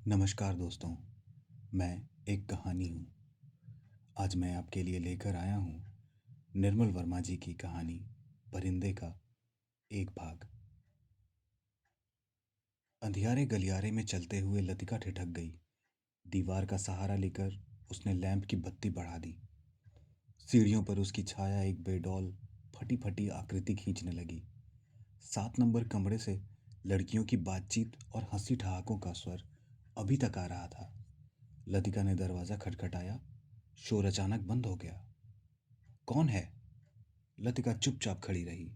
नमस्कार दोस्तों। मैं एक कहानी हूँ। आज मैं आपके लिए लेकर आया हूँ निर्मल वर्मा जी की कहानी परिंदे का एक भाग। अंधियारे गलियारे में चलते हुए लतिका ठिठक गई। दीवार का सहारा लेकर उसने लैंप की बत्ती बढ़ा दी। सीढ़ियों पर उसकी छाया एक बेडौल फटी फटी आकृति खींचने लगी। 7 नंबर कमरे से लड़कियों की बातचीत और हंसी ठहाकों का स्वर अभी तक आ रहा था। लतिका ने दरवाज़ा खटखटाया। शोर अचानक बंद हो गया। कौन है? लतिका चुपचाप खड़ी रही।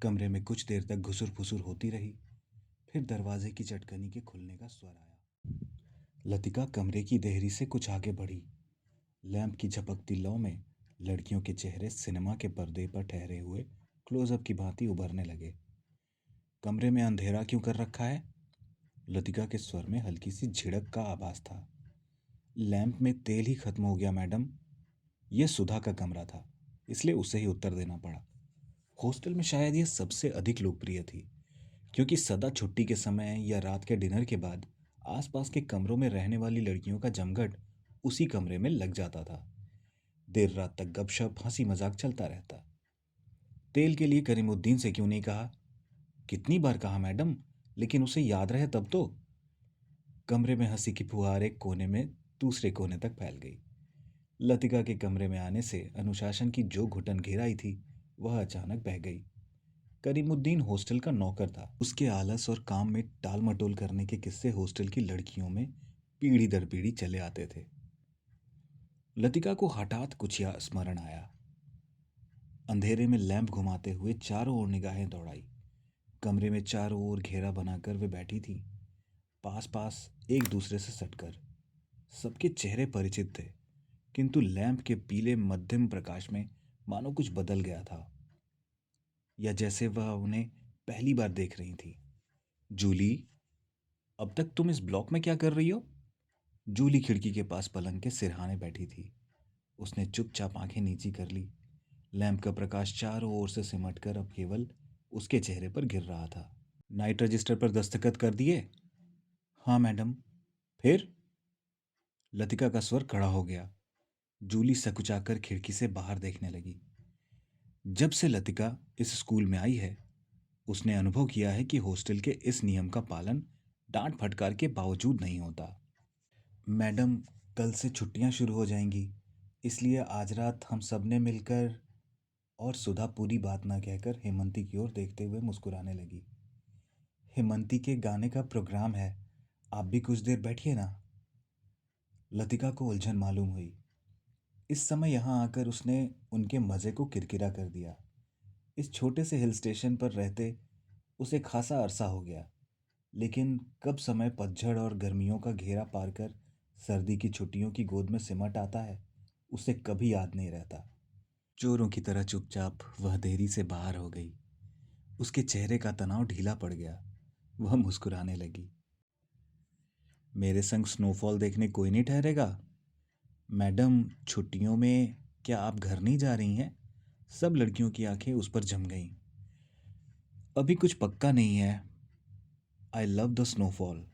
कमरे में कुछ देर तक घुसुर फुसुर होती रही। फिर दरवाजे की चटकनी के खुलने का स्वर आया। लतिका कमरे की देहरी से कुछ आगे बढ़ी। लैंप की झपकती लौ में लड़कियों के चेहरे सिनेमा के पर्दे पर ठहरे हुए क्लोजअप की भांति उभरने लगे। कमरे में अंधेरा क्यों कर रखा है? लतिका के स्वर में हल्की सी झिड़क का आभास था। लैंप में तेल ही खत्म हो गया मैडम। यह सुधा का कमरा था, इसलिए उसे ही उत्तर देना पड़ा। हॉस्टल में शायद यह सबसे अधिक लोकप्रिय थी, क्योंकि सदा छुट्टी के समय या रात के डिनर के बाद आसपास के कमरों में रहने वाली लड़कियों का जमघट उसी कमरे में लग जाता था। देर रात तक गपशप हंसी मजाक चलता रहता। तेल के लिए करीमुद्दीन से क्यों नहीं कहा? कितनी बार कहा मैडम, लेकिन उसे याद रहे तब तो। कमरे में हंसी की फुहार एक कोने में दूसरे कोने तक फैल गई। लतिका के कमरे में आने से अनुशासन की जो घुटन घेर आई थी वह अचानक बह गई। करीमुद्दीन हॉस्टल का नौकर था। उसके आलस और काम में टाल मटोल करने के किस्से हॉस्टल की लड़कियों में पीढ़ी दर पीढ़ी चले आते थे। लतिका को हठात कुछ या स्मरण आया। अंधेरे में लैंप घुमाते हुए चारों ओर निगाहें दौड़ाई। कमरे में चारों ओर घेरा बनाकर वे बैठी थी, पास पास एक दूसरे से सटकर। सबके चेहरे परिचित थे, किंतु लैंप के पीले मध्यम प्रकाश में मानो कुछ बदल गया था, या जैसे वह उन्हें पहली बार देख रही थी। जूली, अब तक तुम इस ब्लॉक में क्या कर रही हो? जूली खिड़की के पास पलंग के सिरहाने बैठी थी। उसने चुपचाप आंखें नीची कर ली। लैंप का प्रकाश चारों ओर से सिमटकर अब केवल उसके चेहरे पर गिर रहा था। नाइट रजिस्टर पर दस्तखत कर दिए? हाँ मैडम। फिर? लतिका का स्वर खड़ा हो गया। जूली सकुचाकर खिड़की से बाहर देखने लगी। जब से लतिका इस स्कूल में आई है, उसने अनुभव किया है कि हॉस्टल के इस नियम का पालन डांट फटकार के बावजूद नहीं होता। मैडम, कल से छुट्टियां शुरू हो जाएंगी, इसलिए आज रात हम सब ने मिलकर। और सुधा पूरी बात ना कहकर हेमंती की ओर देखते हुए मुस्कुराने लगी। हेमंती के गाने का प्रोग्राम है, आप भी कुछ देर बैठिए ना। लतिका को उलझन मालूम हुई। इस समय यहाँ आकर उसने उनके मज़े को किरकिरा कर दिया। इस छोटे से हिल स्टेशन पर रहते उसे खासा अरसा हो गया, लेकिन कब समय पतझड़ और गर्मियों का घेरा पार कर सर्दी की छुट्टियों की गोद में सिमट आता है, उसे कभी याद नहीं रहता। चोरों की तरह चुपचाप वह देरी से बाहर हो गई। उसके चेहरे का तनाव ढीला पड़ गया। वह मुस्कुराने लगी। मेरे संग स्नोफॉल देखने कोई नहीं ठहरेगा? मैडम, छुट्टियों में क्या आप घर नहीं जा रही हैं? सब लड़कियों की आंखें उस पर जम गईं। अभी कुछ पक्का नहीं है। I love the snowfall.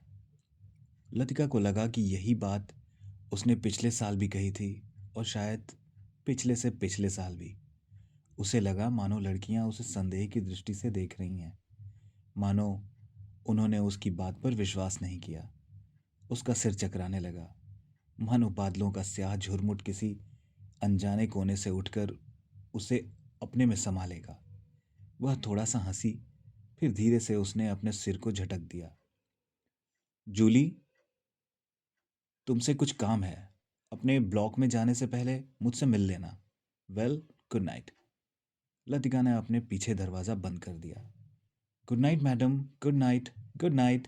Latika को लगा कि यही बात उसने पिछले साल भी कही थी, और शायद पिछले से पिछले साल भी। उसे लगा मानो लड़कियां उसे संदेह की दृष्टि से देख रही हैं, मानो उन्होंने उसकी बात पर विश्वास नहीं किया। उसका सिर चकराने लगा, मानो बादलों का स्याह झुरमुट किसी अनजाने कोने से उठकर उसे अपने में समा लेगा। वह थोड़ा सा हंसी, फिर धीरे से उसने अपने सिर को झटक दिया। जूली, तुमसे कुछ काम है। अपने ब्लॉक में जाने से पहले मुझसे मिल लेना। Well, good night. लतिका ने अपने पीछे दरवाज़ा बंद कर दिया। Good night madam, good night, good night.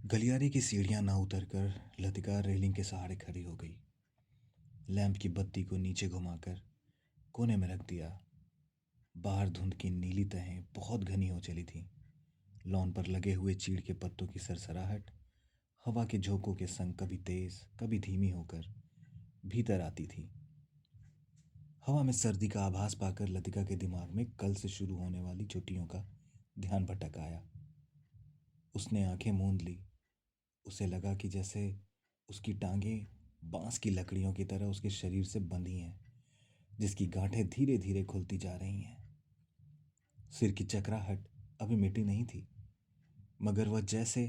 गलियारे की सीढ़ियां ना उतरकर लतिका रेलिंग के सहारे खड़ी हो गई। लैंप की बत्ती को नीचे घुमाकर कोने में रख दिया। बाहर धुंध की नीली तहें बहुत घनी हो चली थीं। लॉन पर लगे हुए चीड़ के पत्तों की सरसराहट हवा के झोंकों के संग कभी तेज कभी धीमी होकर भीतर आती थी। हवा में सर्दी का आभास पाकर लतिका के दिमाग में कल से शुरू होने वाली छुट्टियों का ध्यान भटक आया। उसने आंखें मूंद ली। उसे लगा कि जैसे उसकी टांगें बांस की लकड़ियों की तरह उसके शरीर से बंधी हैं, जिसकी गांठें धीरे धीरे खुलती जा रही हैं। सिर की चकराहट अभी मिटी नहीं थी, मगर वह जैसे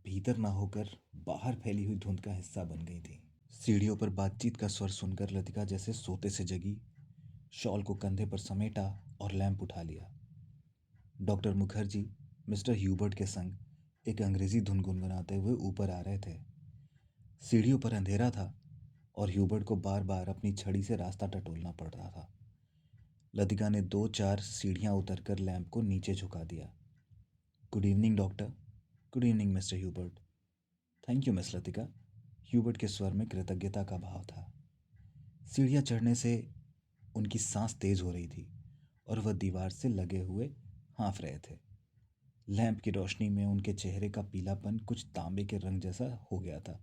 भीतर ना होकर बाहर फैली हुई धुंध का हिस्सा बन गई थी। सीढ़ियों पर बातचीत का स्वर सुनकर लतिका जैसे सोते से जगी, शॉल को कंधे पर समेटा और लैंप उठा लिया। डॉक्टर मुखर्जी मिस्टर ह्यूबर्ट के संग एक अंग्रेजी धुन गुनगुनाते हुए ऊपर आ रहे थे। सीढ़ियों पर अंधेरा था और ह्यूबर्ट को बार बार अपनी छड़ी से रास्ता टटोलना पड़ रहा था। लतिका ने 2-4 सीढ़ियां उतरकर लैंप को नीचे झुका दिया। Good evening doctor. Good evening mister Hubert. Thank you miss Latika. Hubert के स्वर में कृतज्ञता का भाव था। सीढ़ियां चढ़ने से उनकी सांस तेज हो रही थी और वह दीवार से लगे हुए हाँफ रहे थे। लैंप की रोशनी में उनके चेहरे का पीलापन कुछ तांबे के रंग जैसा हो गया था।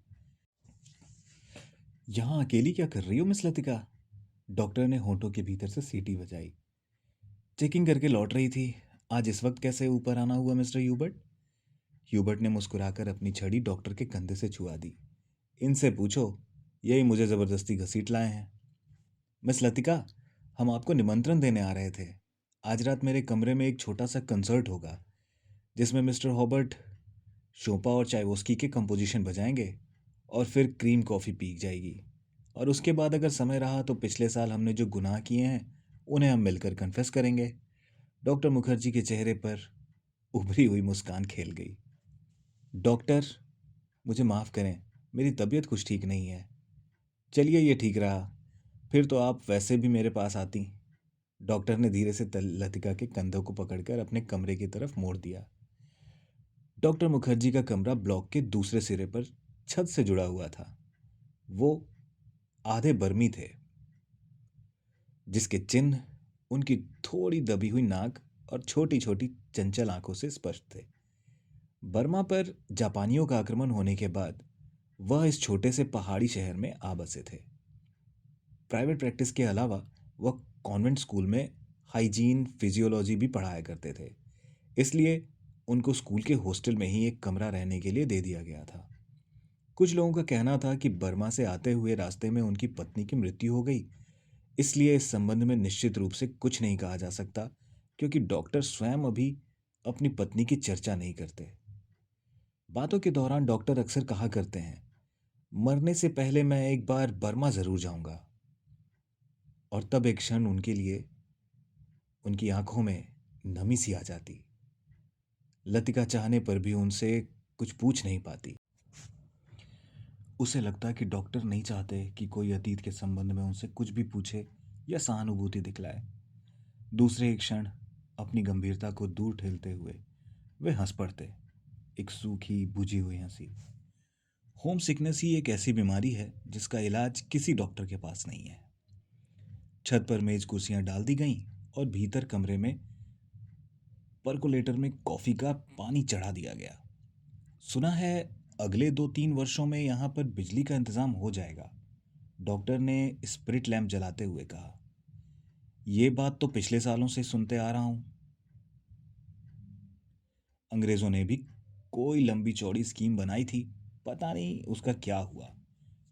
यहाँ अकेली क्या कर रही हो मिस लतिका? डॉक्टर ने होठों के भीतर से सीटी बजाई। चेकिंग करके लौट रही थी। आज इस वक्त कैसे ऊपर आना हुआ मिस्टर ह्यूबर्ट? ह्यूबर्ट ने मुस्कुराकर अपनी छड़ी डॉक्टर के कंधे से छुआ दी। इनसे पूछो, यही मुझे ज़बरदस्ती घसीट लाए हैं। मिस लतिका, हम आपको निमंत्रण देने आ रहे थे। आज रात मेरे कमरे में एक छोटा सा कंसर्ट होगा, जिसमें मिस्टर हॉबर्ट शोपा और चाइवोस्की के कंपोजिशन बजाएंगे और फिर क्रीम कॉफ़ी पी जाएगी। और उसके बाद अगर समय रहा तो पिछले साल हमने जो गुनाह किए हैं उन्हें हम मिलकर कन्फेस करेंगे। डॉक्टर मुखर्जी के चेहरे पर उभरी हुई मुस्कान खेल गई। डॉक्टर, मुझे माफ़ करें, मेरी तबीयत कुछ ठीक नहीं है। चलिए, ये ठीक रहा। फिर तो आप वैसे भी मेरे पास आती। डॉक्टर ने धीरे से लतिका के कंधों को पकड़कर अपने कमरे की तरफ मोड़ दिया। डॉक्टर मुखर्जी का कमरा ब्लॉक के दूसरे सिरे पर छत से जुड़ा हुआ था। वो आधे बर्मी थे, जिसके चिन्ह उनकी थोड़ी दबी हुई नाक और छोटी छोटी चंचल आंखों से स्पष्ट थे। बर्मा पर जापानियों का आक्रमण होने के बाद वह इस छोटे से पहाड़ी शहर में आ बसे थे। प्राइवेट प्रैक्टिस के अलावा वह कॉन्वेंट स्कूल में हाइजीन फिजियोलॉजी भी पढ़ाया करते थे, इसलिए उनको स्कूल के हॉस्टल में ही एक कमरा रहने के लिए दे दिया गया था। कुछ लोगों का कहना था कि बर्मा से आते हुए रास्ते में उनकी पत्नी की मृत्यु हो गई, इसलिए इस संबंध में निश्चित रूप से कुछ नहीं कहा जा सकता, क्योंकि डॉक्टर स्वयं अभी अपनी पत्नी की चर्चा नहीं करते। बातों के दौरान डॉक्टर अक्सर कहा करते हैं, मरने से पहले मैं एक बार बर्मा जरूर जाऊंगा। और तब एक क्षण उनके लिए उनकी आंखों में नमी सी आ जाती। लतिका चाहने पर भी उनसे कुछ पूछ नहीं पाती। उसे लगता कि डॉक्टर नहीं चाहते कि कोई अतीत के संबंध में उनसे कुछ भी पूछे या सहानुभूति दिखलाए। दूसरे एक क्षण अपनी गंभीरता को दूर ठेलते हुए वे हंस पड़ते, एक सूखी बुझी हुई हंसी। होम सिकनेस ही एक ऐसी बीमारी है जिसका इलाज किसी डॉक्टर के पास नहीं है। छत पर मेज कुर्सियां डाल दी गईं और भीतर कमरे में परकोलेटर में कॉफी का पानी चढ़ा दिया गया। सुना है अगले 2-3 वर्षों में यहाँ पर बिजली का इंतजाम हो जाएगा, डॉक्टर ने स्पिरिट लैंप जलाते हुए कहा। ये बात तो पिछले सालों से सुनते आ रहा हूं। अंग्रेजों ने भी कोई लंबी चौड़ी स्कीम बनाई थी, पता नहीं उसका क्या हुआ,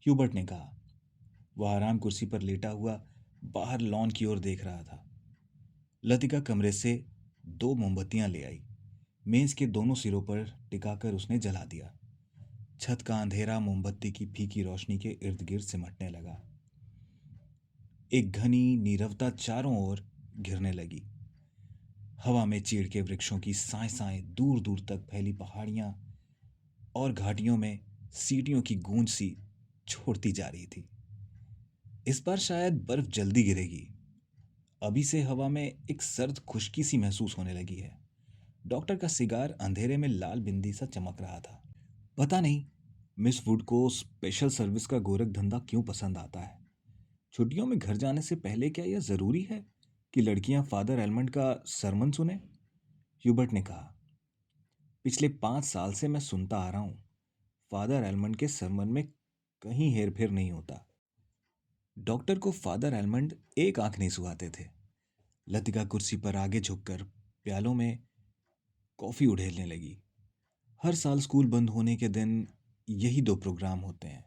ह्यूबर्ट ने कहा। वह आराम कुर्सी पर लेटा हुआ बाहर लॉन की ओर देख रहा था। लतिका कमरे से 2 मोमबत्तियां ले आई। मेज के दोनों सिरों पर टिकाकर उसने जला दिया। छत का अंधेरा मोमबत्ती की फीकी रोशनी के इर्द गिर्द सिमटने लगा। एक घनी नीरवता चारों ओर घिरने लगी। हवा में चीड़ के वृक्षों की साएं साएं दूर दूर तक फैली पहाड़ियां और घाटियों में सीटियों की गूंज सी छोड़ती जा रही थी। इस बार शायद बर्फ जल्दी गिरेगी। अभी से हवा में एक सर्द खुश्की सी महसूस होने लगी है। डॉक्टर का सिगार अंधेरे में लाल बिंदी सा चमक रहा था। पता नहीं मिस वुड को स्पेशल सर्विस का गोरख धंधा क्यों पसंद आता है। छुट्टियों में घर जाने से पहले क्या यह जरूरी है कि लड़कियां फादर एलमंड का सरमन सुने? ह्यूबर्ट ने कहा। पिछले 5 साल से मैं सुनता आ रहा हूं, फादर एलमंड के सरमन में कहीं हेरफेर नहीं होता। डॉक्टर को फादर एलमंड एक आंख नहीं सुहाते थे। लतिका कुर्सी पर आगे झुककर प्यालों में कॉफी उड़ेलने लगी। हर साल स्कूल बंद होने के दिन यही दो प्रोग्राम होते हैं।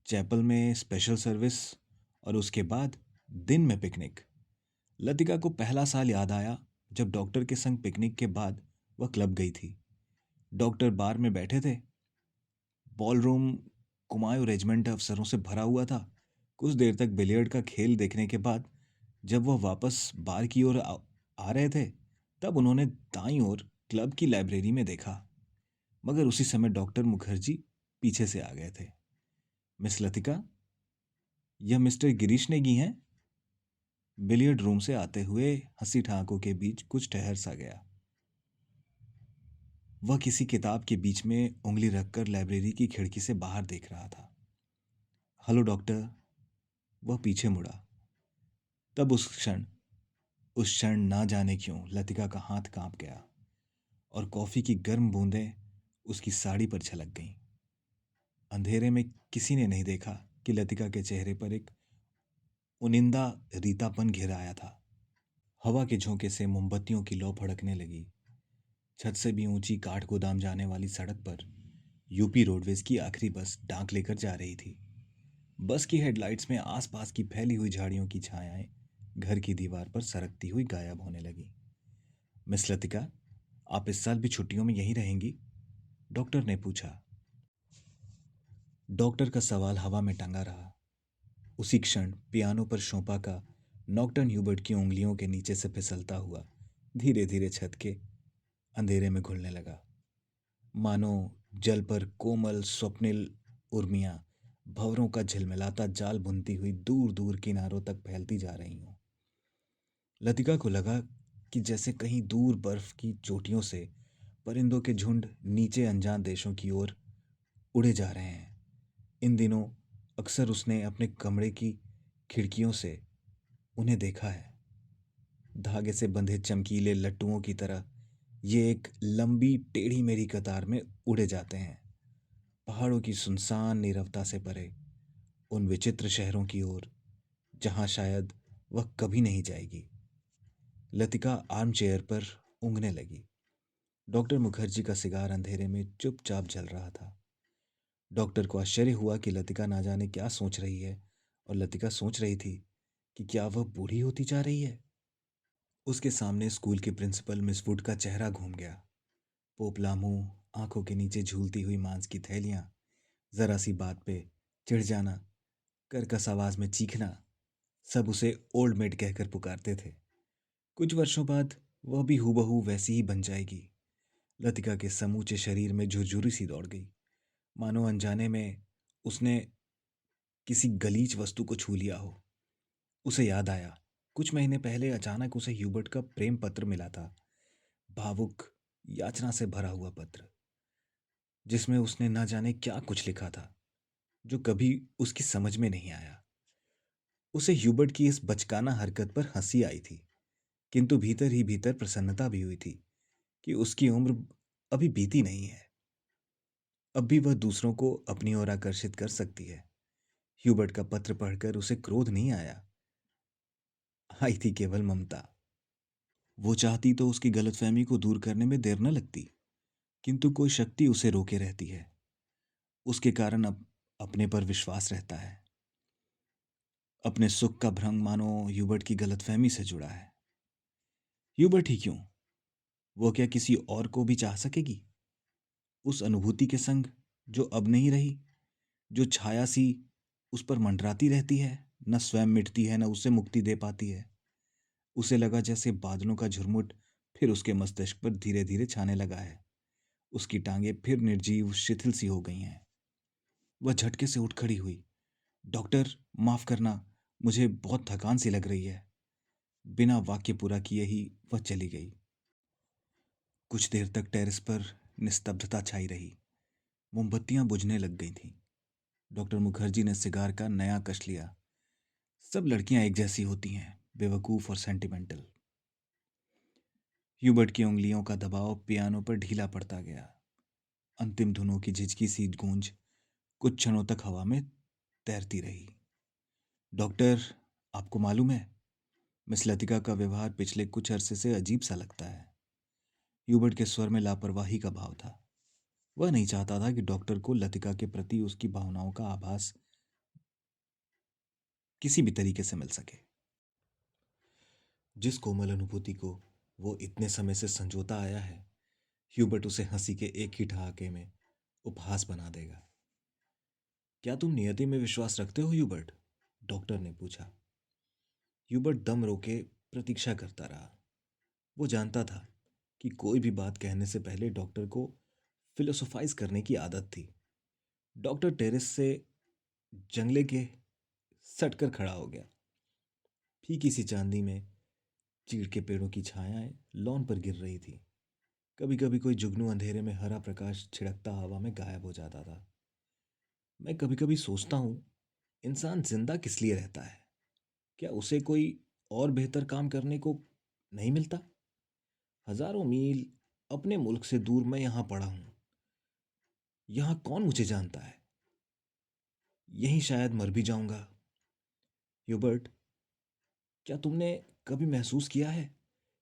चैपल में स्पेशल सर्विस और उसके बाद दिन में पिकनिक। लतिका को पहला साल याद आया जब डॉक्टर के संग पिकनिक के बाद वह क्लब गई थी। डॉक्टर बार में बैठे थे। बॉलरूम कुमाऊं रेजिमेंट अफसरों से भरा हुआ था। कुछ देर तक बिलियर्ड का खेल देखने के बाद जब वह वापस बार की ओर आ रहे थे, तब उन्होंने दाईं ओर क्लब की लाइब्रेरी में देखा। मगर उसी समय डॉक्टर मुखर्जी पीछे से आ गए थे। मिस लतिका, यह मिस्टर गिरीश नेगी हैं? बिलियर्ड रूम से आते हुए हंसी ठहाकों के बीच कुछ ठहर सा गया। वह किसी किताब के बीच में उंगली रखकर लाइब्रेरी की खिड़की से बाहर देख रहा था। Hello doctor. वह पीछे मुड़ा। तब उस क्षण ना जाने क्यों लतिका का हाथ कांप गया और कॉफी की गर्म बूंदें उसकी साड़ी पर छलक गईं। अंधेरे में किसी ने नहीं देखा कि लतिका के चेहरे पर एक उनिंदा रीतापन घिर आया था। हवा के झोंके से मोमबत्तियों की लौ भड़कने लगी। छत से भी ऊंची काठ गोदाम जाने वाली सड़क पर यूपी रोडवेज की आखिरी बस डाक लेकर जा रही थी। बस की हेडलाइट्स में आसपास की फैली हुई झाड़ियों की छायाएं घर की दीवार पर सरकती हुई गायब होने लगी। मिस लतिका, आप इस साल भी छुट्टियों में यहीं रहेंगी? डॉक्टर ने पूछा। डॉक्टर का सवाल हवा में टंगा रहा। उसी क्षण पियानो पर शोपा का नॉक्टर्न ह्यूबर्ट की उंगलियों के नीचे से फिसलता हुआ धीरे धीरे छत के अंधेरे में घुलने लगा, मानो जल पर कोमल स्वप्निल उर्मियां भंवरों का झिलमिलाता जाल बुनती हुई दूर दूर किनारों तक फैलती जा रही हों। लतिका को लगा कि जैसे कहीं दूर बर्फ की चोटियों से परिंदों के झुंड नीचे अनजान देशों की ओर उड़े जा रहे हैं। इन दिनों अक्सर उसने अपने कमरे की खिड़कियों से उन्हें देखा है। धागे से बंधे चमकीले लट्टुओं की तरह ये एक लंबी टेढ़ी मेढ़ी कतार में उड़े जाते हैं, पहाड़ों की सुनसान नीरवता से परे, उन विचित्र शहरों की ओर जहां शायद वह कभी नहीं जाएगी। लतिका आर्म चेयर पर ऊँघने लगी। डॉक्टर मुखर्जी का सिगार अंधेरे में चुपचाप जल रहा था। डॉक्टर को आश्चर्य हुआ कि लतिका ना जाने क्या सोच रही है, और लतिका सोच रही थी कि क्या वह बूढ़ी होती जा रही है। उसके सामने स्कूल की प्रिंसिपल मिस वुड का चेहरा घूम गया। पोपला मुंह, आंखों के नीचे झूलती हुई मांस की थैलियां, जरा सी बात पे चिढ़ जाना, कर्कश आवाज में चीखना, सब उसे ओल्ड मेड कहकर पुकारते थे। कुछ वर्षों बाद वह भी हूबहू वैसी ही बन जाएगी। लतिका के समूचे शरीर में झुरझुरी सी दौड़ गई, मानो अनजाने में उसने किसी गलीच वस्तु को छू लिया हो। उसे याद आया, कुछ महीने पहले अचानक उसे ह्यूबर्ट का प्रेम पत्र मिला था। भावुक, याचना से भरा हुआ पत्र, जिसमें उसने न जाने क्या कुछ लिखा था जो कभी उसकी समझ में नहीं आया। उसे ह्यूबर्ट की इस बचकाना हरकत पर हंसी आई थी, किंतु भीतर ही भीतर प्रसन्नता भी हुई थी कि उसकी उम्र अभी बीती नहीं है। अब भी वह दूसरों को अपनी ओर आकर्षित कर सकती है। ह्यूबर्ट का पत्र पढ़कर उसे क्रोध नहीं आया, आई थी केवल ममता। वो चाहती तो उसकी गलतफहमी को दूर करने में देर न लगती, किंतु कोई शक्ति उसे रोके रहती है। उसके कारण अब अपने पर विश्वास रहता है। अपने सुख का भ्रम मानो ह्यूबर्ट की गलतफहमी से जुड़ा है। ह्यूबर्ट ही क्यों, वो क्या किसी और को भी चाह सकेगी? उस अनुभूति के संग जो अब नहीं रही, जो छाया सी उस पर मंडराती रहती है, न स्वयं मिटती है न उसे मुक्ति दे पाती है। उसे लगा जैसे बादलों का झुरमुट फिर उसके मस्तिष्क पर धीरे धीरे छाने लगा है। उसकी टांगें फिर निर्जीव शिथिल सी हो गई हैं। वह झटके से उठ खड़ी हुई। डॉक्टर, माफ करना, मुझे बहुत थकान सी लग रही है। बिना वाक्य पूरा किए ही वह चली गई। कुछ देर तक टेरेस पर निस्तब्धता छाई रही। मोमबत्तियां बुझने लग गई थीं। डॉक्टर मुखर्जी ने सिगार का नया कश लिया। सब लड़कियां एक जैसी होती हैं, बेवकूफ और सेंटिमेंटल। ह्यूबर्ट की उंगलियों का दबाव पियानो पर ढीला पड़ता गया। अंतिम धुनों की झिझकी सी गूंज कुछ क्षणों तक हवा में तैरती रही। डॉक्टर, आपको मालूम है, मिस लतिका का व्यवहार पिछले कुछ अरसे से अजीब सा लगता है। ह्यूबर्ट के स्वर में लापरवाही का भाव था। वह नहीं चाहता था कि डॉक्टर को लतिका के प्रति उसकी भावनाओं का आभास किसी भी तरीके से मिल सके। जिस कोमल अनुभूति को वो इतने समय से संजोता आया है, ह्यूबर्ट उसे हंसी के एक ही ठहाके में उपहास बना देगा। क्या तुम नियति में विश्वास रखते हो ह्यूबर्ट? डॉक्टर ने पूछा। ह्यूबर्ट दम रोके प्रतीक्षा करता रहा। वो जानता था कि कोई भी बात कहने से पहले डॉक्टर को फिलोसोफाइज करने की आदत थी। डॉक्टर टेरेस से जंगले के सटकर खड़ा हो गया। फीकी सी चांदी में चीड़ के पेड़ों की छायाएं लॉन पर गिर रही थी। कभी कभी कोई जुगनू अंधेरे में हरा प्रकाश छिड़कता हवा में गायब हो जाता था। मैं कभी कभी सोचता हूँ, इंसान जिंदा किस लिए रहता है? क्या उसे कोई और बेहतर काम करने को नहीं मिलता? हजारों मील अपने मुल्क से दूर मैं यहाँ पड़ा हूँ। यहाँ कौन मुझे जानता है? यहीं शायद मर भी जाऊंगा। ह्यूबर्ट, क्या तुमने कभी महसूस किया है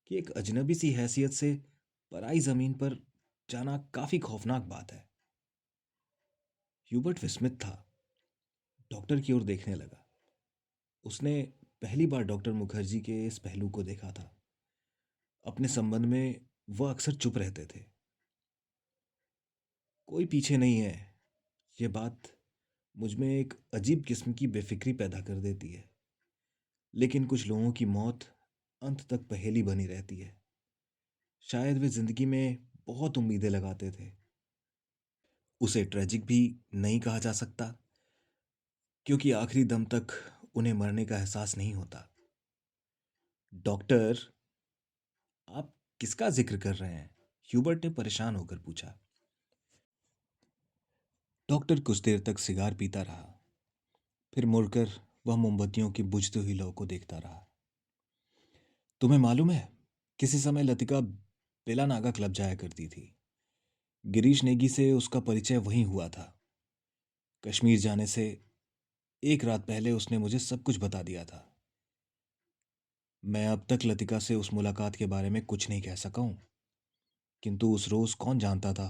कि एक अजनबी सी हैसियत से पराई जमीन पर जाना काफी खौफनाक बात है? ह्यूबर्ट विस्मित था। डॉक्टर की ओर देखने लगा। उसने पहली बार डॉक्टर मुखर्जी के इस पहलू को देखा था। अपने संबंध में वह अक्सर चुप रहते थे। कोई पीछे नहीं है, ये बात मुझ में एक अजीब किस्म की बेफिक्री पैदा कर देती है। लेकिन कुछ लोगों की मौत अंत तक पहेली बनी रहती है। शायद वे जिंदगी में बहुत उम्मीदें लगाते थे। उसे ट्रेजिक भी नहीं कहा जा सकता, क्योंकि आखिरी दम तक उन्हें मरने का एहसास नहीं होता। डॉक्टर, आप किसका जिक्र कर रहे हैं? ह्यूबर्ट ने परेशान होकर पूछा। डॉक्टर कुछ देर तक सिगार पीता रहा। फिर मुड़कर वह मोमबत्तियों की बुझती हुई लौ को देखता रहा। तुम्हें मालूम है, किसी समय लतिका बेला नागा क्लब जाया करती थी। गिरीश नेगी से उसका परिचय वहीं हुआ था। कश्मीर जाने से एक रात पहले उसने मुझे सब कुछ बता दिया था। मैं अब तक लतिका से उस मुलाकात के बारे में कुछ नहीं कह सका हूं, किंतु उस रोज कौन जानता था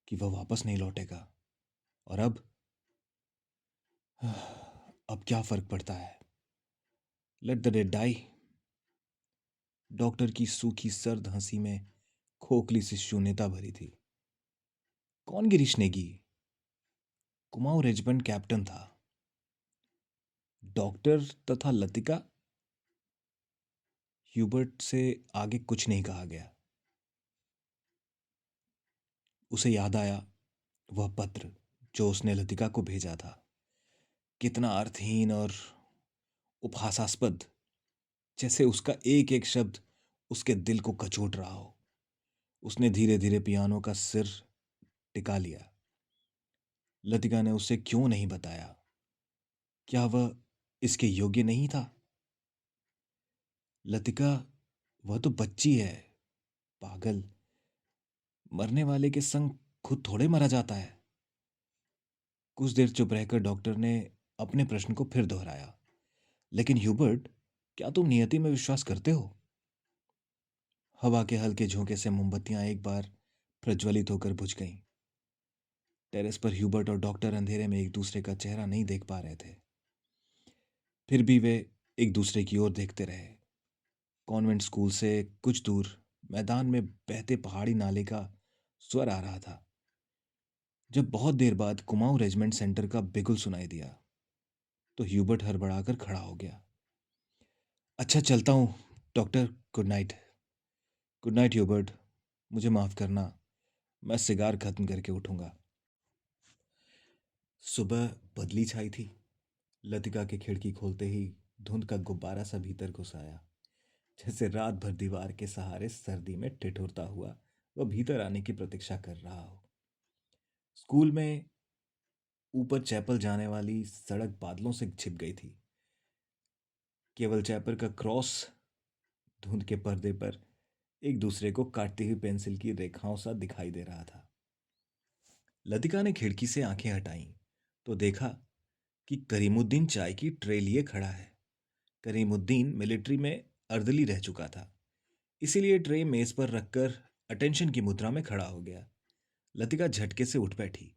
कि वह वापस नहीं लौटेगा। और अब क्या फर्क पड़ता है? Let the dead die. Doctor की सूखी सर्द हंसी में खोखली सी शून्यता भरी थी। कौन गिरीश नेगी? कुमाऊं रेजिमेंट कैप्टन था। डॉक्टर तथा लतिका? ह्यूबर्ट से आगे कुछ नहीं कहा गया। उसे याद आया वह पत्र जो उसने लतिका को भेजा था। कितना अर्थहीन और उपहासास्पद, जैसे उसका एक एक शब्द उसके दिल को कचोट रहा हो। उसने धीरे धीरे पियानो का सिर टिका लिया। लतिका ने उसे क्यों नहीं बताया? क्या वह इसके योग्य नहीं था? लतिका, वह तो बच्ची है। पागल, मरने वाले के संग खुद थोड़े मरा जाता है। कुछ देर चुप रहकर डॉक्टर ने अपने प्रश्न को फिर दोहराया। लेकिन ह्यूबर्ट, क्या तुम नियति में विश्वास करते हो? हवा के हल्के झोंके से मोमबत्तियां एक बार प्रज्वलित होकर बुझ गईं। टेरेस पर ह्यूबर्ट और डॉक्टर अंधेरे में एक दूसरे का चेहरा नहीं देख पा रहे थे। फिर भी वे एक दूसरे की ओर देखते रहे। कॉन्वेंट स्कूल से कुछ दूर मैदान में बहते पहाड़ी नाले का स्वर आ रहा था। जब बहुत देर बाद कुमाऊं रेजिमेंट सेंटर का बिगुल सुनाई दिया तो ह्यूबर्ट हड़बड़ाकर खड़ा हो गया। अच्छा, चलता हूँ doctor. Good night. Good night Hubert. मुझे माफ करना, मैं सिगार खत्म करके उठूंगा। सुबह बदली छाई थी। लतिका की खिड़की खोलते ही धुंध का गुब्बारा सा भीतर घुस आया। जैसे रात भर दीवार के सहारे सर्दी में ठिठुरता हुआ वह भीतर आने की प्रतीक्षा कर रहा हो। स्कूल में ऊपर चैपल जाने वाली सड़क बादलों से छिप गई थी। केवल चैपल का क्रॉस धुंध के पर्दे पर एक दूसरे को काटती हुई पेंसिल की रेखाओं सा दिखाई दे रहा था। लतिका ने खिड़की से आंखें हटाईं तो देखा कि करीमुद्दीन चाय की ट्रे लिए खड़ा है। करीमुद्दीन मिलिट्री में अर्दली रह चुका था, इसीलिए ट्रे मेज पर रखकर अटेंशन की मुद्रा में खड़ा हो गया। लतिका झटके से उठ बैठी।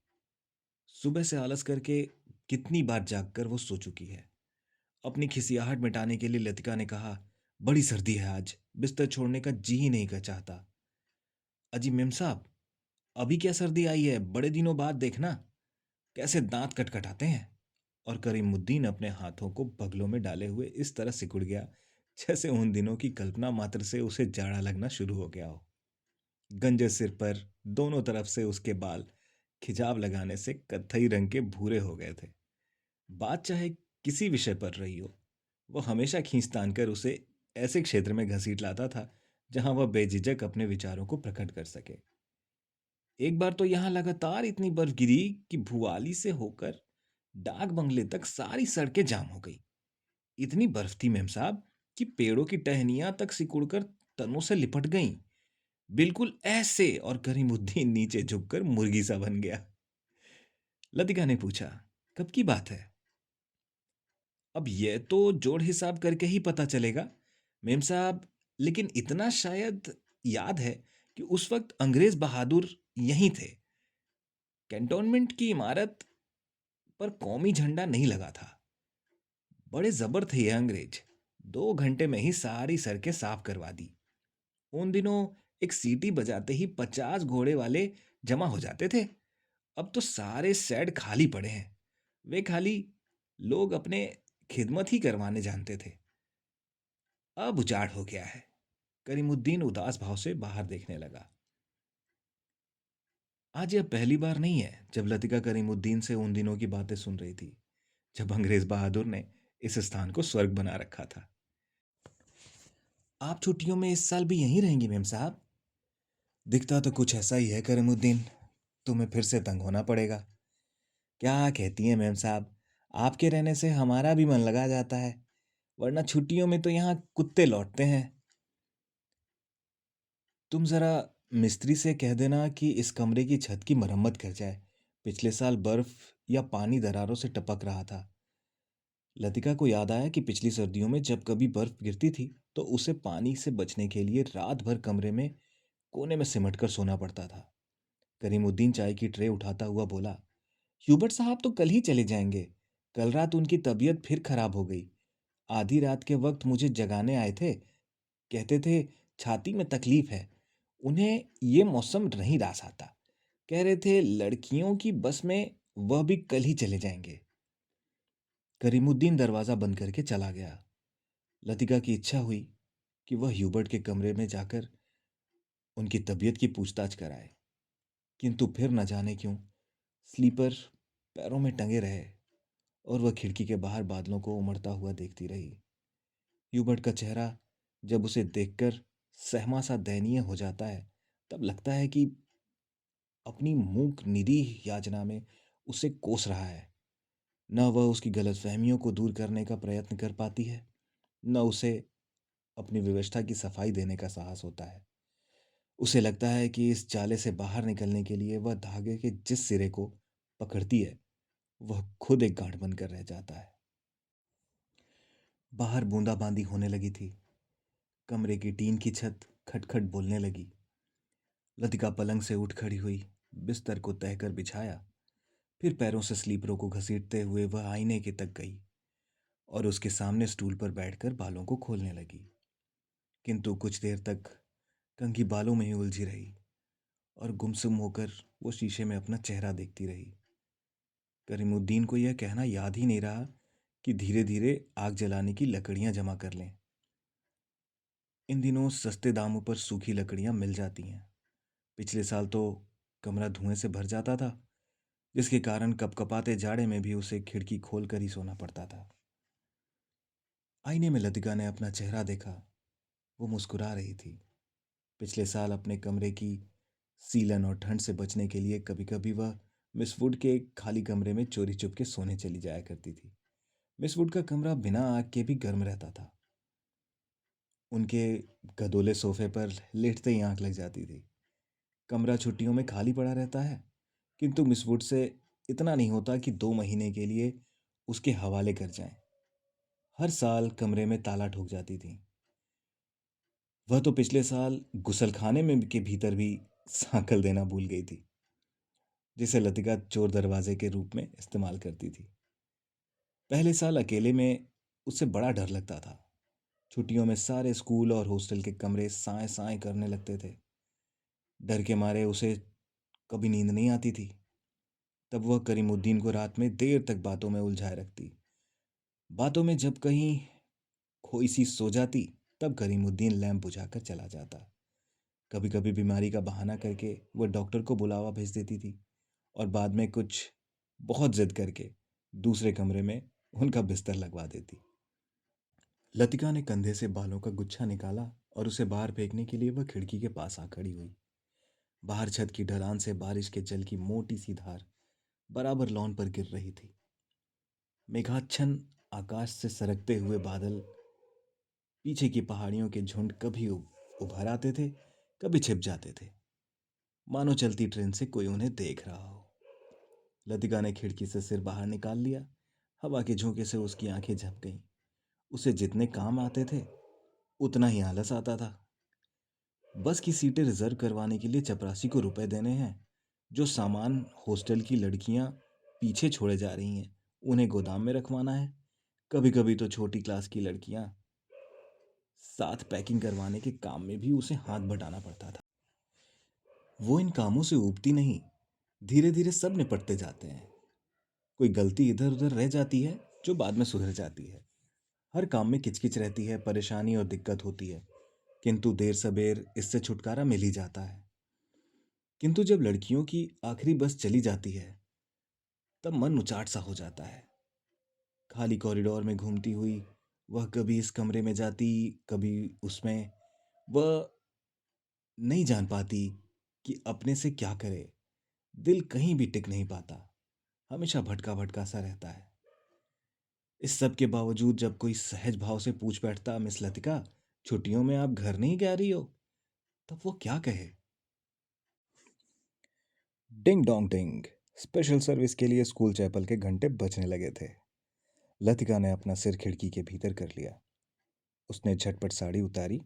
सुबह से आलस करके कितनी बार जागकर वो सो चुकी है। अपनी खिसियाहट मिटाने के लिए लतिका ने कहा, बड़ी सर्दी है आज, बिस्तर छोड़ने का जी ही नहीं कर चाहता। अजी मेम साहब, अभी क्या सर्दी आई है, बड़े दिनों बाद देखना कैसे दांत कटकटाते हैं। और करीमुद्दीन अपने हाथों को बगलों में डाले हुए इस तरह सिकुड़ गया जैसे उन दिनों की कल्पना मात्र से उसे जाड़ा लगना शुरू हो गया हो। गंजे सिर पर दोनों तरफ से उसके बाल खिजाव लगाने से कत्थई रंग के भूरे हो गए थे। बात चाहे किसी विषय पर रही हो, वो हमेशा खींच तान कर उसे ऐसे क्षेत्र में घसीट लाता था जहां वह बेझिझक अपने विचारों को प्रकट कर सके। एक बार तो यहां लगातार इतनी बर्फ गिरी कि भुआली से होकर डाक बंगले तक सारी सड़कें जाम हो गई। इतनी बर्फ थी मेम साहब कि पेड़ों की टहनियां तक सिकुड़कर तनों से लिपट गईं। बिल्कुल ऐसे। और करीमुद्दीन नीचे झुककर मुर्गी सा बन गया। लतिका ने पूछा, कब की बात है? अब यह तो जोड़ हिसाब करके ही पता चलेगा मेम साहब, लेकिन इतना शायद याद है कि उस वक्त अंग्रेज बहादुर यहीं थे। कैंटोनमेंट की इमारत पर कौमी झंडा नहीं लगा था। बड़े जबर थे ये अंग्रेज। 2 घंटे में ही सारी सड़कें साफ करवा दी। उन दिनों एक सीटी बजाते ही 50 घोड़े वाले जमा हो जाते थे। अब तो सारे सेड खाली पड़े हैं। वे खाली लोग अपने खिदमत ही करवाने जानते थे। अब उजाड़ हो गया है। करीमुद्दीन उदास भाव से बाहर देखने लगा। आज यह पहली बार नहीं है जब लतिका करीमुद्दीन से उन दिनों की बातें सुन रही थी, जब अंग्रेज बहादुर ने इस स्थान को स्वर्ग बना रखा था। आप छुट्टियों में इस साल भी यहीं रहेंगी मेम साहब? दिखता तो कुछ ऐसा ही है करीमुद्दीन। तुम्हें फिर से तंग होना पड़ेगा। क्या कहती हैं मेम साहब, आपके रहने से हमारा भी मन लगा जाता है, वरना छुट्टियों में तो यहाँ कुत्ते लौटते हैं। तुम जरा मिस्त्री से कह देना कि इस कमरे की छत की मरम्मत कर जाए। पिछले साल बर्फ या पानी दरारों से टपक रहा था। लतिका को याद आया कि पिछली सर्दियों में जब कभी बर्फ गिरती थी तो उसे पानी से बचने के लिए रात भर कमरे में कोने में सिमट कर सोना पड़ता था। करीमुद्दीन चाय की ट्रे उठाता हुआ बोला, ह्यूबर्ट साहब तो कल ही चले जाएंगे। कल रात उनकी तबीयत फिर खराब हो गई। आधी रात के वक्त मुझे जगाने आए थे। कहते थे छाती में तकलीफ है। उन्हें ये मौसम नहीं रास आता। कह रहे थे लड़कियों की बस में वह भी कल ही चले जाएंगे। करीमुद्दीन दरवाज़ा बंद करके चला गया। लतिका की इच्छा हुई कि वह ह्यूबर्ट के कमरे में जाकर उनकी तबीयत की पूछताछ कराए, किंतु फिर न जाने क्यों स्लीपर पैरों में टंगे रहे और वह खिड़की के बाहर बादलों को उमड़ता हुआ देखती रही। ह्यूबर्ट का चेहरा जब उसे देखकर सहमा सा दयनीय हो जाता है, तब लगता है कि अपनी मूक निरीह याचना में उसे कोस रहा है। न वह उसकी गलतफहमियों को दूर करने का प्रयत्न कर पाती है, न उसे अपनी व्यवस्था की सफाई देने का साहस होता है। उसे लगता है कि इस जाले से बाहर निकलने के लिए वह धागे के जिस सिरे को पकड़ती है, वह खुद एक गांठ बनकर रह जाता है। बाहर बूंदाबांदी होने लगी थी। कमरे की टीन की छत खटखट बोलने लगी। लतिका पलंग से उठ खड़ी हुई, बिस्तर को तह कर बिछाया, फिर पैरों से स्लीपरों को घसीटते हुए वह आईने के तक गई और उसके सामने स्टूल पर बैठकर बालों को खोलने लगी। किंतु कुछ देर तक कंघी बालों में ही उलझी रही और गुमसुम होकर वो शीशे में अपना चेहरा देखती रही। करीमुद्दीन को यह कहना याद ही नहीं रहा कि धीरे धीरे आग जलाने की लकड़ियां जमा कर लें। इन दिनों सस्ते दामों पर सूखी लकड़ियां मिल जाती हैं। पिछले साल तो कमरा धुएं से भर जाता था, जिसके कारण कपकपाते जाड़े में भी उसे खिड़की खोल कर ही सोना पड़ता था। आईने में लतिका ने अपना चेहरा देखा। वो मुस्कुरा रही थी। पिछले साल अपने कमरे की सीलन और ठंड से बचने के लिए कभी कभी वह मिस वुड के खाली कमरे में चोरी चुप के सोने चली जाया करती थी। मिस वुड का कमरा बिना आग के भी गर्म रहता था। उनके गदोले सोफे पर लेटते ही आंख लग जाती थी। कमरा छुट्टियों में खाली पड़ा रहता है, किंतु मिस वुड से इतना नहीं होता कि 2 महीने के लिए उसके हवाले कर जाएं। हर साल कमरे में ताला ठोक जाती थी। वह तो पिछले साल गुसलखाने में के भीतर भी सांकल देना भूल गई थी। जिसे लतिका चोर दरवाजे के रूप में इस्तेमाल करती थी। पहले साल अकेले में उसे बड़ा डर लगता था। छुट्टियों में सारे स्कूल और हॉस्टल के कमरे साए साए करने लगते थे। डर के मारे उसे कभी नींद नहीं आती थी। तब वह करीमुद्दीन को रात में देर तक बातों में उलझाए रखती। बातों में जब कहीं खोई सी सो जाती, तब करीमुद्दीन लैंप बुझाकर चला जाता। कभी कभी बीमारी का बहाना करके वह डॉक्टर को बुलावा भेज देती थी और बाद में कुछ बहुत जिद करके दूसरे कमरे में उनका बिस्तर लगवा देती। लतिका ने कंधे से बालों का गुच्छा निकाला और उसे बाहर फेंकने के लिए वह खिड़की के पास आ खड़ी हुई। बाहर छत की ढलान से बारिश के जल की मोटी सी धार बराबर लॉन पर गिर रही थी। मेघाच्छन्न आकाश से सरकते हुए बादल पीछे की पहाड़ियों के झुंड कभी उभर आते थे, कभी छिप जाते थे, मानो चलती ट्रेन से कोई उन्हें देख रहा हो। लतिका ने खिड़की से सिर बाहर निकाल लिया। हवा के झोंके से उसकी आंखें झप गईं। उसे जितने काम आते थे उतना ही आलस आता था। बस की सीटें रिजर्व करवाने के लिए चपरासी को रुपए देने हैं। जो सामान हॉस्टल की लड़कियां पीछे छोड़े जा रही हैं उन्हें गोदाम में रखवाना है। कभी कभी तो छोटी क्लास की लड़कियां साथ पैकिंग करवाने के काम में भी उसे हाथ बटाना पड़ता था। वो इन कामों से ऊबती नहीं। धीरे धीरे सब निपटते जाते हैं। कोई गलती इधर उधर रह जाती है जो बाद में सुधर जाती है। हर काम में किचकिच रहती है, परेशानी और दिक्कत होती है, किंतु देर सबेर इससे छुटकारा मिल ही जाता है। किंतु जब लड़कियों की आखिरी बस चली जाती है तब मन उचाट सा हो जाता है। खाली कॉरिडोर में घूमती हुई वह कभी इस कमरे में जाती, कभी उसमें। वह नहीं जान पाती कि अपने से क्या करे। दिल कहीं भी टिक नहीं पाता, हमेशा भटका भटका सा रहता है। इस सब के बावजूद जब कोई सहज भाव से पूछ बैठता, मिस लतिका, छुट्टियों में आप घर नहीं जा रही हो, तब वो क्या कहे। Ding dong ding. Special service के लिए स्कूल चैपल के घंटे बजने लगे थे। लतिका ने अपना सिर खिड़की के भीतर कर लिया। उसने झटपट साड़ी उतारी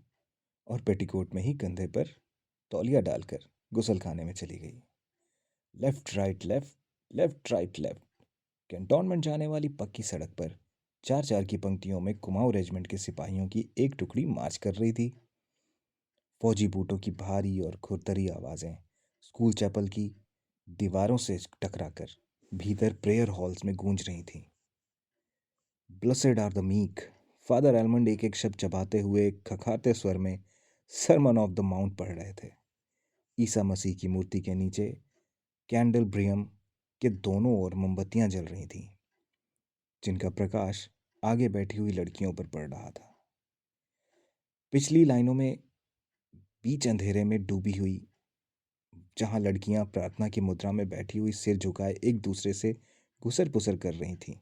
और पेटीकोट में ही कंधे पर तौलिया डालकर गुसल खाने में चली गई। Left right left, left right left. Cantonment जाने वाली पक्की सड़क पर चार चार की पंक्तियों में कुमाऊं रेजिमेंट के सिपाहियों की एक टुकड़ी मार्च कर रही थी। फौजी बूटों की भारी और खुरदरी आवाजें स्कूल चैपल की दीवारों से टकराकर भीतर प्रेयर हॉल्स में गूंज रही थीं। Blessed are the meek. Father Elmond एक एक शब्द चबाते हुए खखाते स्वर में सरमन ऑफ द माउंट पढ़ रहे थे। ईसा मसीह की मूर्ति के नीचे कैंडल ब्रियम के दोनों ओर मोमबत्तियां जल रही थीं, जिनका प्रकाश आगे बैठी हुई लड़कियों पर पड़ रहा था। पिछली लाइनों में बीच अंधेरे में डूबी हुई, जहां लड़कियां प्रार्थना की मुद्रा में बैठी हुई सिर झुकाए एक दूसरे से घुसर पुसर कर रही थीं।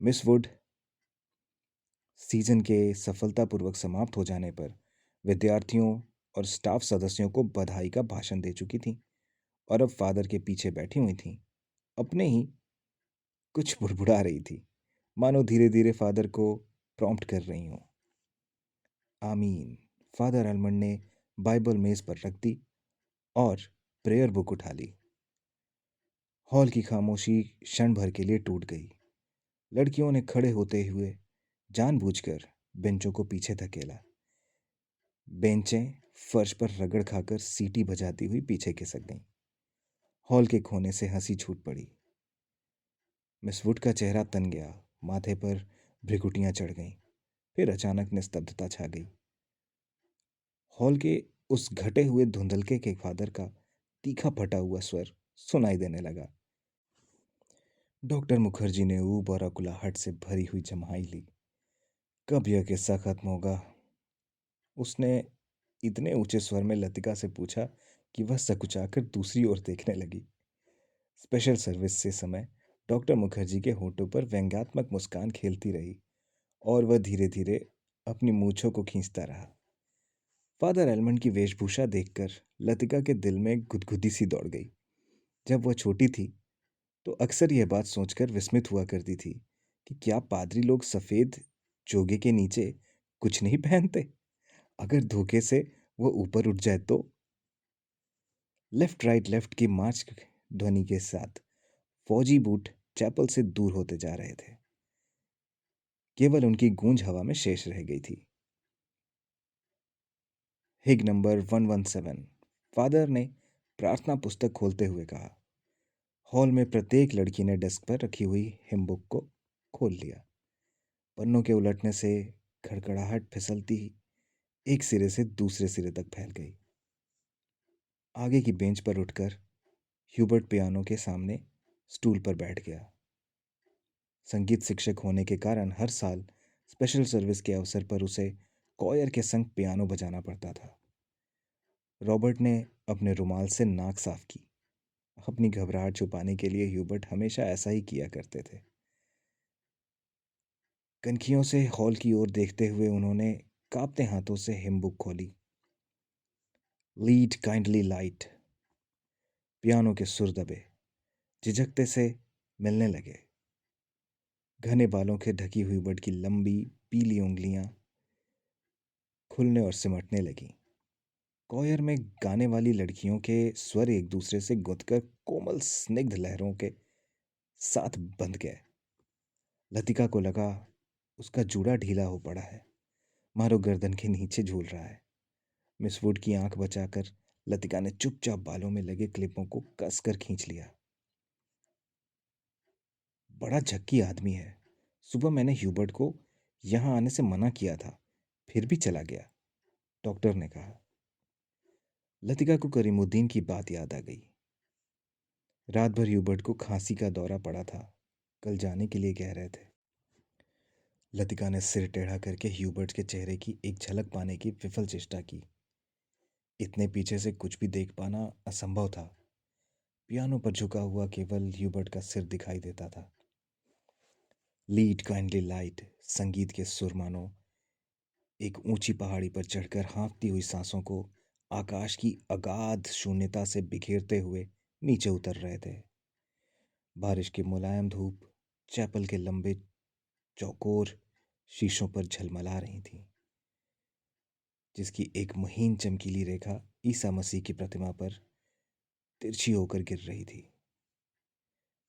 मिस वुड सीजन के सफलतापूर्वक समाप्त हो जाने पर विद्यार्थियों और स्टाफ सदस्यों को बधाई का भाषण दे चुकी थीं और अब फादर के पीछे बैठी हुई थीं। अपने ही कुछ बुड़बुड़ा रही थी, मानो धीरे धीरे फादर को प्रॉम्प्ट कर रही हूँ। आमीन। फादर एलमंड ने बाइबल मेज पर रख दी और प्रेयर बुक उठा ली। हॉल की खामोशी क्षण भर के लिए टूट गई। लड़कियों ने खड़े होते हुए जानबूझकर बेंचों को पीछे धकेला। बेंचें फर्श पर रगड़ खाकर सीटी बजाती हुई पीछे खिसक गईं। हॉल के कोने से हंसी छूट पड़ी। मिस वुड का चेहरा तन गया, माथे पर भ्रिकुटियां चढ़ गईं। फिर अचानक निस्तब्धता छा गई। हॉल के उस घटे हुए धुंधलके के फादर का तीखा फटा हुआ स्वर सुनाई देने लगा। डॉक्टर मुखर्जी ने ऊब और अकुलाहट से भरी हुई जम्हाई ली। कब यह किस्सा खत्म होगा? उसने इतने ऊंचे स्वर में लतिका से पूछा कि वह सकुचाकर दूसरी ओर देखने लगी। स्पेशल सर्विस से समय डॉक्टर मुखर्जी के होठों पर व्यंग्यात्मक मुस्कान खेलती रही और वह धीरे धीरे अपनी मूंछों को खींचता रहा। फादर एलमंड की वेशभूषा देखकर लतिका के दिल में गुदगुदी सी दौड़ गई। जब वह छोटी थी तो अक्सर यह बात सोचकर विस्मित हुआ करती थी कि क्या पादरी लोग सफ़ेद चोगे के नीचे कुछ नहीं पहनते? अगर धोखे से वह ऊपर उठ जाए तो। लेफ्ट राइट लेफ्ट की मार्च ध्वनि के साथ फौजी बूट चैपल से दूर होते जा रहे थे। केवल उनकी गूंज हवा में शेष रह गई थी। हिग नंबर 117। फादर ने प्रार्थना पुस्तक खोलते हुए कहा। हॉल में प्रत्येक लड़की ने डेस्क पर रखी हुई हिम बुक को खोल लिया। पन्नों के उलटने से खड़खड़ाहट फिसलती एक सिरे से दूसरे सिरे तक फैल गई। आगे की बेंच पर उठकर ह्यूबर्ट पियानो के सामने स्टूल पर बैठ गया। संगीत शिक्षक होने के कारण हर साल स्पेशल सर्विस के अवसर पर उसे कॉयर के संग पियानो बजाना पड़ता था। रॉबर्ट ने अपने रुमाल से नाक साफ की। अपनी घबराहट छुपाने के लिए ह्यूबर्ट हमेशा ऐसा ही किया करते थे। कनखियों से हॉल की ओर देखते हुए उन्होंने कांपते हाथों से हिम बुक खोली। Lead kindly light. पियानो के सुर दबे, झिझकते से मिलने लगे। घने बालों के ढकी हुई बट की लंबी पीली उंगलियां खुलने और सिमटने लगीं। कॉयर में गाने वाली लड़कियों के स्वर एक दूसरे से गुंथकर कोमल स्निग्ध लहरों के साथ बंध गए। लतिका को लगा उसका जूड़ा ढीला हो पड़ा है, मारो गर्दन के नीचे झूल रहा है। मिस वुड की आंख बचाकर लतिका ने चुपचाप बालों में लगे क्लिपों को कसकर खींच लिया। बड़ा झक्की आदमी है। सुबह मैंने ह्यूबर्ट को यहां आने से मना किया था, फिर भी चला गया, डॉक्टर ने कहा। लतिका को करीमुद्दीन की बात याद आ गई। रात भर ह्यूबर्ट को खांसी का दौरा पड़ा था, कल जाने के लिए कह रहे थे। लतिका ने सिर टेढ़ा करके ह्यूबर्ट के चेहरे की एक झलक पाने की विफल चेष्टा की। इतने पीछे से कुछ भी देख पाना असंभव था। पियानो पर झुका हुआ केवल ह्यूबर्ट का सिर दिखाई देता था। Lead kindly light. संगीत के सुर मानो एक ऊंची पहाड़ी पर चढ़कर हाँफती हुई सांसों को आकाश की अगाध शून्यता से बिखेरते हुए नीचे उतर रहे थे। बारिश की मुलायम धूप चैपल के लंबे चौकोर शीशों पर झलमला रही थी, जिसकी एक महीन चमकीली रेखा ईसा मसीह की प्रतिमा पर तिरछी होकर गिर रही थी।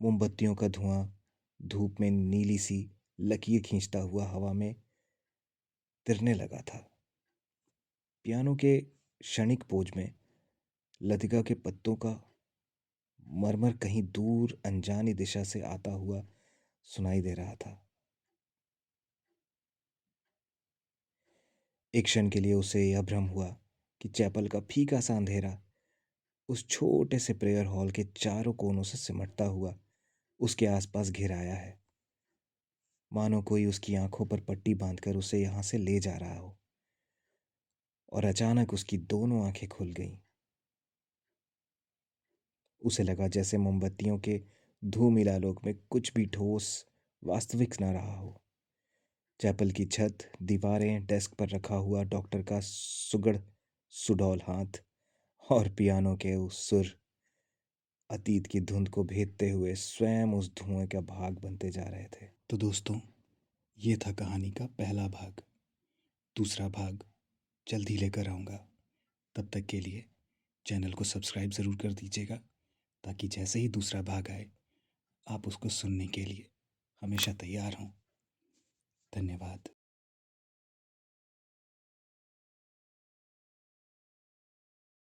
मोमबत्तियों का धुआं धूप में नीली सी लकीर खींचता हुआ हवा में तिरने लगा था। पियानो के क्षणिक पोज में लतिका के पत्तों का मरमर कहीं दूर अनजानी दिशा से आता हुआ सुनाई दे रहा था। एक क्षण के लिए उसे यह भ्रम हुआ कि चैपल का फीका सा अंधेरा उस छोटे से प्रेयर हॉल के चारों कोनों से सिमटता हुआ उसके आसपास घिर आया है, मानो कोई उसकी आंखों पर पट्टी बांधकर उसे यहां से ले जा रहा हो। और अचानक उसकी दोनों आंखें खुल गईं। उसे लगा जैसे मोमबत्तियों के धूमिलालोक में कुछ भी ठोस वास्तविक न रहा हो। चैपल की छत, दीवारें, डेस्क पर रखा हुआ डॉक्टर का सुगड़ सुडौल हाथ और पियानो के उस सुर अतीत की धुंध को भेदते हुए स्वयं उस धुएं का भाग बनते जा रहे थे। तो दोस्तों, ये था कहानी का पहला भाग। दूसरा भाग जल्द ही लेकर आऊँगा। तब तक के लिए चैनल को सब्सक्राइब ज़रूर कर दीजिएगा, ताकि जैसे ही दूसरा भाग आए आप उसको सुनने के लिए हमेशा तैयार हों। धन्यवाद।